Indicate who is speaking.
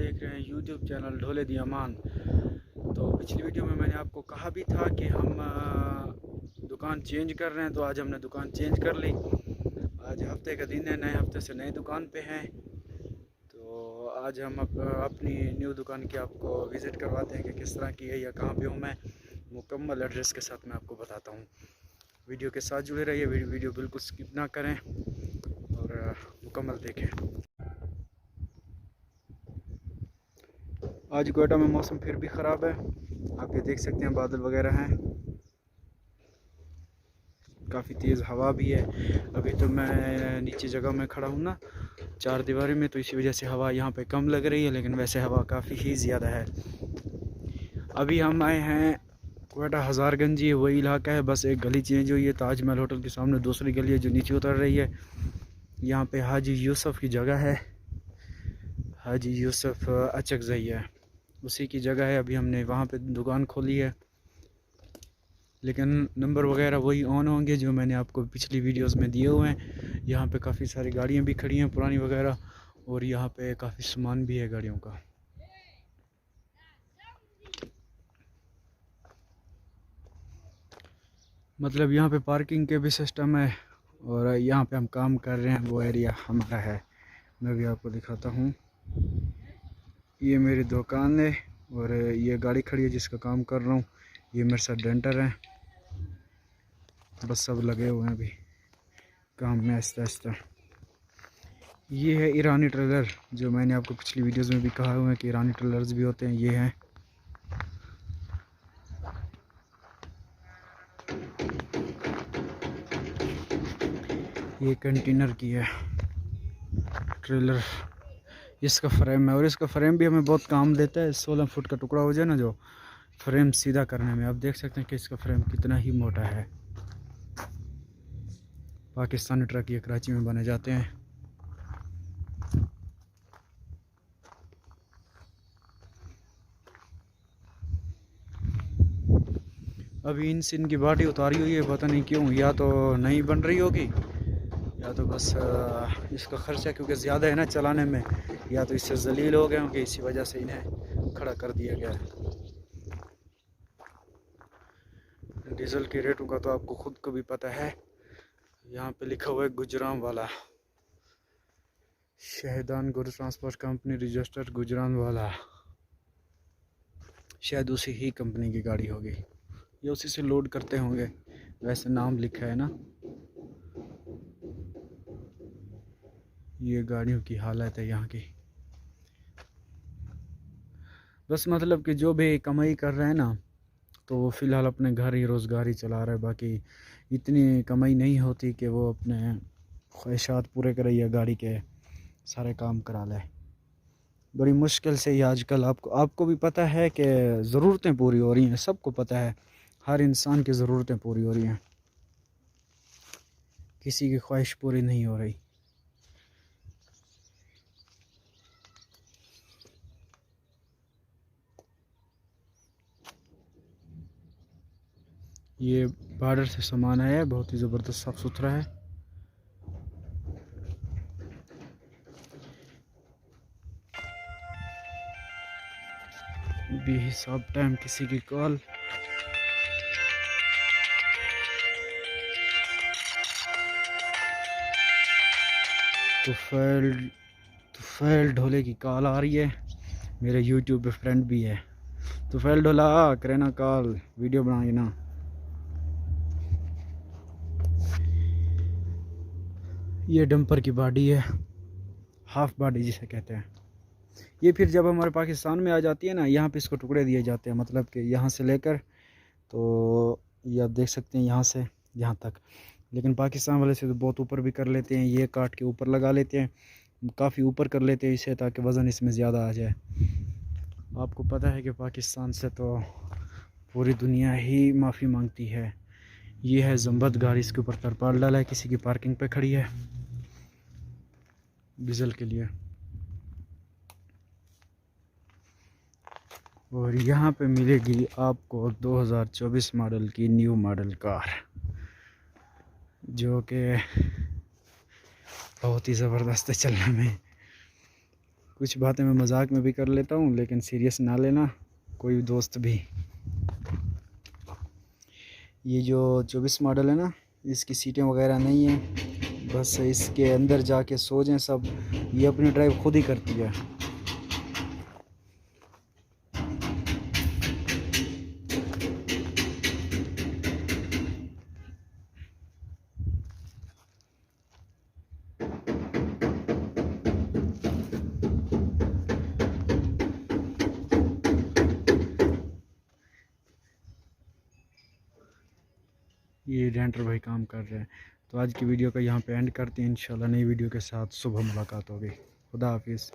Speaker 1: देख रहे हैं यूट्यूब चैनल ढोले दी अमान। तो पिछली वीडियो में मैंने आपको कहा भी था कि हम दुकान चेंज कर रहे हैं, तो आज हमने दुकान चेंज कर ली। आज हफ्ते का दिन है, नए हफ्ते से नई दुकान पे हैं। तो आज हम अपनी न्यू दुकान की आपको विज़िट करवाते हैं कि किस तरह की है या कहाँ पे हूँ मैं। मुकम्मल एड्रेस के साथ मैं आपको बताता हूँ। वीडियो के साथ जुड़े रहिए, वीडियो बिल्कुल स्किप ना करें और मुकम्मल देखें। आज कोयटा में मौसम फिर भी ख़राब है, आप ये देख सकते हैं बादल वगैरह हैं, काफ़ी तेज़ हवा भी है। अभी तो मैं नीचे जगह में खड़ा हूँ ना, चार दीवारी में, तो इसी वजह से हवा यहाँ पे कम लग रही है, लेकिन वैसे हवा काफ़ी ही ज़्यादा है। अभी हम आए हैं कोयटा हज़ारगंज, ये वही इलाका है, बस एक गली चेंज हुई है। ताजमहल होटल के सामने दूसरी गली है जो नीचे उतर रही है। यहाँ पे हाजी यूसुफ की जगह है, हाजी यूसुफ अचकज़ई है, उसी की जगह है। अभी हमने वहाँ पे दुकान खोली है, लेकिन नंबर वगैरह वही ऑन होंगे जो मैंने आपको पिछली वीडियोस में दिए हुए हैं। यहाँ पे काफ़ी सारी गाड़ियाँ भी खड़ी हैं पुरानी वगैरह, और यहाँ पे काफ़ी सामान भी है गाड़ियों का। मतलब यहाँ पे पार्किंग के भी सिस्टम है, और यहाँ पे हम काम कर रहे हैं वो एरिया हमारा है। मैं भी आपको दिखाता हूँ, ये मेरी दुकान है और ये गाड़ी खड़ी है जिसका काम कर रहा हूँ। ये मेरे साथ डेंटर हैं, बस सब लगे हुए हैं अभी काम में आहिस्ता आहिस्ता। ये है ईरानी ट्रेलर, जो मैंने आपको पिछली वीडियोस में भी कहा हुआ है कि ईरानी ट्रेलर्स भी होते हैं। ये हैं, ये कंटेनर की है ट्रेलर, इसका फ्रेम है, और इसका फ्रेम भी हमें बहुत काम देता है। 16 फुट का टुकड़ा हो जाए ना जो, फ्रेम सीधा करने में। आप देख सकते हैं कि इसका फ्रेम कितना ही मोटा है। पाकिस्तानी ट्रक ये कराची में बने जाते हैं। अभी इन की बाटी उतारी हुई है, पता नहीं क्यों, या तो नहीं बन रही होगी या तो बस इसका खर्चा क्योंकि ज़्यादा है ना चलाने में, या तो इससे जलील हो गए होंगे, इसी वजह से इन्हें खड़ा कर दिया गया है। डीजल के रेटों का तो आपको खुद को भी पता है। यहाँ पे लिखा हुआ है गुजरांवाला, शहदान गुरु ट्रांसपोर्ट कंपनी रजिस्टर्ड गुजरांवाला, शायद उसी ही कंपनी की गाड़ी होगी, ये उसी से लोड करते होंगे, वैसे नाम लिखा है ना। ये गाड़ियों की हालत है यहाँ की। बस मतलब कि जो भी कमाई कर रहे हैं ना, तो वो फ़िलहाल अपने घर ही रोज़गार ही चला रहा है। बाकी इतनी कमाई नहीं होती कि वो अपने ख्वाहिशात पूरे करे या गाड़ी के सारे काम करा ले। बड़ी मुश्किल से ही आजकल आपको भी पता है कि ज़रूरतें पूरी हो रही हैं, सबको पता है, हर इंसान की ज़रूरतें पूरी हो रही हैं, किसी की ख्वाहिश पूरी नहीं हो रही। ये बॉर्डर से सामान आया है, बहुत ही ज़बरदस्त साफ़ सुथरा है। भी हिसाब टाइम किसी की कॉल, तुफैल ढोले की कॉल आ रही है। मेरे यूट्यूब पे फ्रेंड भी है, तुफैल ढोला करे ना कॉल, वीडियो बनाए ना। ये डंपर की बॉडी है, हाफ बॉडी जिसे कहते हैं। ये फिर जब हमारे पाकिस्तान में आ जाती है ना, यहाँ पे इसको टुकड़े दिए जाते हैं, मतलब कि यहाँ से लेकर, तो ये आप देख सकते हैं यहाँ से यहाँ तक। लेकिन पाकिस्तान वाले से तो बहुत ऊपर भी कर लेते हैं, ये काट के ऊपर लगा लेते हैं, काफ़ी ऊपर कर लेते हैं इसे, ताकि वज़न इसमें ज़्यादा आ जाए। आपको पता है कि पाकिस्तान से तो पूरी दुनिया ही माफ़ी मांगती है। ये है जम्बद गाड़ी, इसके ऊपर तरपाल डाला है, किसी की पार्किंग पे खड़ी है डीजल के लिए। और यहाँ पे मिलेगी आपको 2024 मॉडल की न्यू मॉडल कार, जो कि बहुत ही ज़बरदस्त है चलने में। कुछ बातें मैं मजाक में भी कर लेता हूँ, लेकिन सीरियस ना लेना कोई दोस्त भी। ये जो 24 मॉडल है ना, इसकी सीटें वगैरह नहीं है, बस इसके अंदर जाके सो जाएं सब, ये अपनी ड्राइव खुद ही करती है। ये डेंटर भाई काम कर रहे हैं। तो आज की वीडियो का यहाँ पे एंड करते हैं, इंशाल्लाह नई वीडियो के साथ सुबह मुलाकात होगी। खुदा हाफिज़।